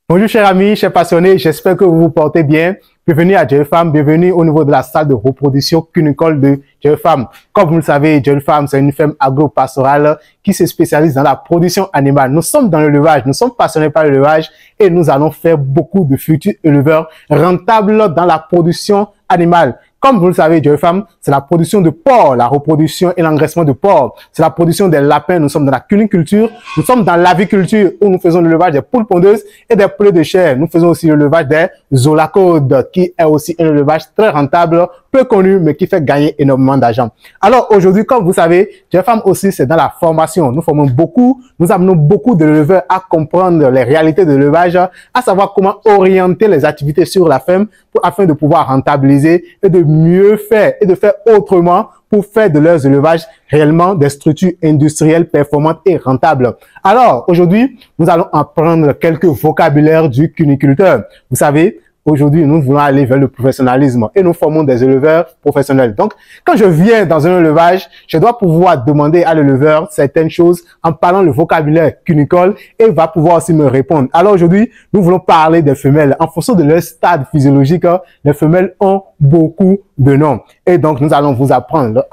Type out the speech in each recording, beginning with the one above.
Bonjour chers amis, chers passionnés, j'espère que vous vous portez bien. Bienvenue à GeoFarm, bienvenue au niveau de la salle de reproduction cunicole de GeoFarm. Comme vous le savez, GeoFarm, c'est une ferme agro-pastorale qui se spécialise dans la production animale. Nous sommes dans l'élevage, nous sommes passionnés par l'élevage et nous allons faire beaucoup de futurs éleveurs rentables dans la production animale. Comme vous le savez, GeoFarm, c'est la production de porc, la reproduction et l'engraissement de porc. C'est la production des lapins. Nous sommes dans la cuniculture. Nous sommes dans l'aviculture où nous faisons l'élevage des poules pondeuses et des poulets de chair. Nous faisons aussi l'élevage des zoolacodes, qui est aussi un élevage très rentable, peu connu, mais qui fait gagner énormément d'argent. Alors aujourd'hui, comme vous savez, GeoFarm aussi, c'est dans la formation. Nous formons beaucoup, nous amenons beaucoup d'éleveurs à comprendre les réalités de l'élevage, à savoir comment orienter les activités sur la ferme afin de pouvoir rentabiliser et de mieux faire et de faire autrement pour faire de leurs élevages réellement des structures industrielles performantes et rentables. Alors, aujourd'hui, nous allons apprendre quelques vocabulaires du cuniculteur. Vous savez, aujourd'hui, nous voulons aller vers le professionnalisme et nous formons des éleveurs professionnels. Donc, quand je viens dans un élevage, je dois pouvoir demander à l'éleveur certaines choses en parlant le vocabulaire cunicole et il va pouvoir aussi me répondre. Alors aujourd'hui, nous voulons parler des femelles. En fonction de leur stade physiologique, les femelles ont beaucoup de noms. Et donc, nous allons vous apprendre.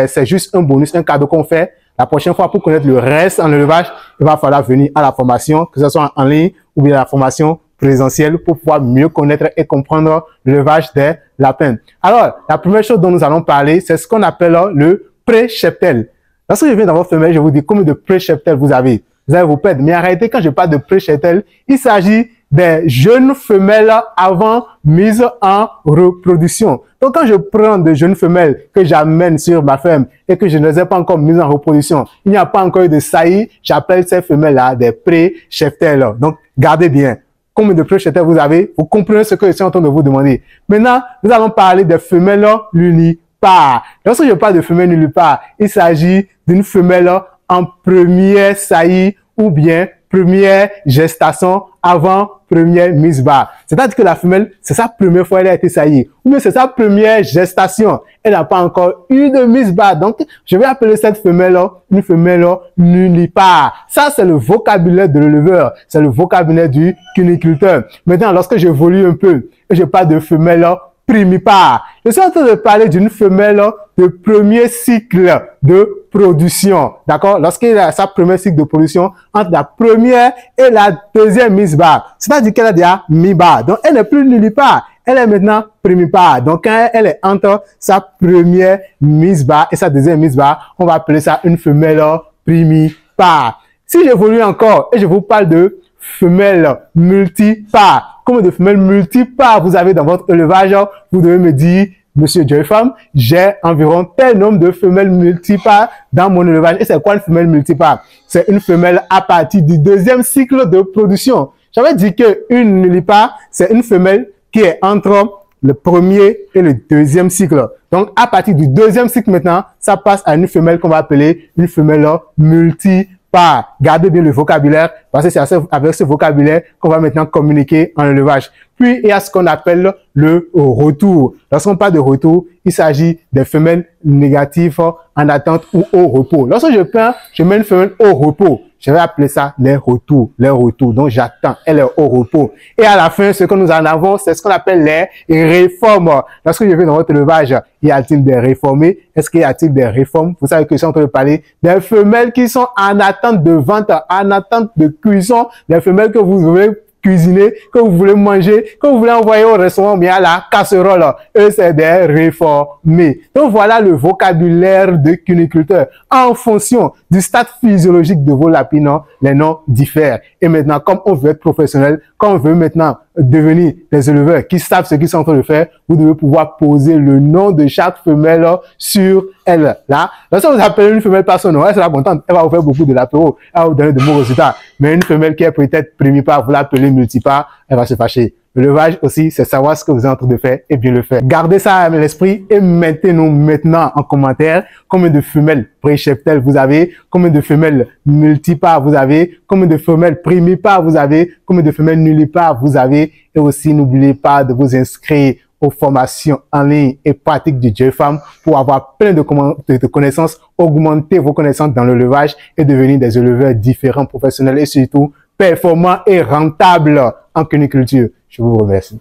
C'est juste un bonus, un cadeau qu'on fait. La prochaine fois, pour connaître le reste en élevage, il va falloir venir à la formation, que ce soit en ligne ou bien à la formation présentielle pour pouvoir mieux connaître et comprendre l'élevage des lapins. Alors, la première chose dont nous allons parler, c'est ce qu'on appelle le pré-cheptel. Lorsque je viens dans votre femelle, je vous dis combien de pré-cheptel vous avez. Vous avez vos pets. Mais en réalité, quand je parle de pré-cheptel, il s'agit des jeunes femelles avant mise en reproduction. Donc, quand je prends de jeunes femelles que j'amène sur ma ferme et que je ne les ai pas encore mises en reproduction, il n'y a pas encore eu de saillie, j'appelle ces femelles-là des pré-cheptels. Donc, gardez bien. Combien de pré-cheptels vous avez? Vous comprenez ce que je suis en train de vous demander. Maintenant, nous allons parler des femelles nullipares. Lorsque je parle de femelles nullipares, il s'agit d'une femelle en première saillie ou bien première gestation avant première mise bas. C'est-à-dire que la femelle, c'est sa première fois qu'elle a été saillie. Ou bien c'est sa première gestation. Elle n'a pas encore eu de mise bas. Donc, je vais appeler cette femelle-là une femelle nullipare. Ça, c'est le vocabulaire de l'éleveur. C'est le vocabulaire du cuniculteur. Maintenant, lorsque j'évolue un peu et je parle de femelle primipare, je suis en train de parler d'une femelle de premier cycle de production. D'accord? Lorsqu'elle a sa première cycle de production, entre la première et la deuxième mise bas. C'est-à-dire qu'elle a déjà mis bas. Donc, elle n'est plus nullipare. Elle est maintenant primipare. Donc, quand elle est entre sa première mise bas et sa deuxième mise bas, on va appeler ça une femelle primipare. Si j'évolue encore et je vous parle de femelle multipare, combien de femelles multipares vous avez dans votre élevage? Vous devez me dire, Monsieur GeoFarm, j'ai environ tel nombre de femelles multipares dans mon élevage. Et c'est quoi une femelle multipare? C'est une femelle à partir du deuxième cycle de production. J'avais dit qu'une nullipare, c'est une femelle qui est entre le premier et le deuxième cycle. Donc, à partir du deuxième cycle maintenant, ça passe à une femelle qu'on va appeler une femelle multipare. Gardez bien le vocabulaire, parce que c'est avec ce vocabulaire qu'on va maintenant communiquer en élevage. Puis, il y a ce qu'on appelle le retour. Lorsqu'on parle de retour, il s'agit des femelles négatives en attente ou au repos. Lorsque je mets une femelle au repos, je vais appeler ça les retours. Les retours. Donc, j'attends. Elle est au repos. Et à la fin, ce que nous en avons, c'est ce qu'on appelle les réformes. Lorsque je vais dans votre élevage, y a-t-il des réformés? Est-ce qu'il y a-t-il des réformes? Vous savez que je suis en train de parler des femelles qui sont en attente de vente, en attente de cuisson, des femelles que vous voulez cuisiner, que vous voulez manger, que vous voulez envoyer au restaurant, bien à la casserole. Eux, c'est des réformés. Donc, voilà le vocabulaire de cuniculteur. En fonction du stade physiologique de vos lapins, les noms diffèrent. Et maintenant, comme on veut être professionnel, quand on veut maintenant devenir des éleveurs qui savent ce qu'ils sont en train de faire, vous devez pouvoir poser le nom de chaque femelle sur elle. Là, lorsque vous appelez une femelle par son nom, elle sera contente, elle va vous faire beaucoup de l'apéro, elle va vous donner de bons résultats. Mais une femelle qui est peut-être primipare, vous l'appelez multipare, elle va se fâcher. L'élevage aussi, c'est savoir ce que vous êtes en train de faire et bien le faire. Gardez ça à l'esprit et mettez-nous maintenant en commentaire combien de femelles pré-cheptels vous avez, combien de femelles multipares vous avez, combien de femelles primipares vous avez, combien de femelles nullipares vous avez. Et aussi, n'oubliez pas de vous inscrire aux formations en ligne et pratiques du GeoFarm pour avoir plein de connaissances, augmenter vos connaissances dans l'élevage et devenir des éleveurs différents, professionnels et surtout performant et rentable en cuniculture. Je vous remercie.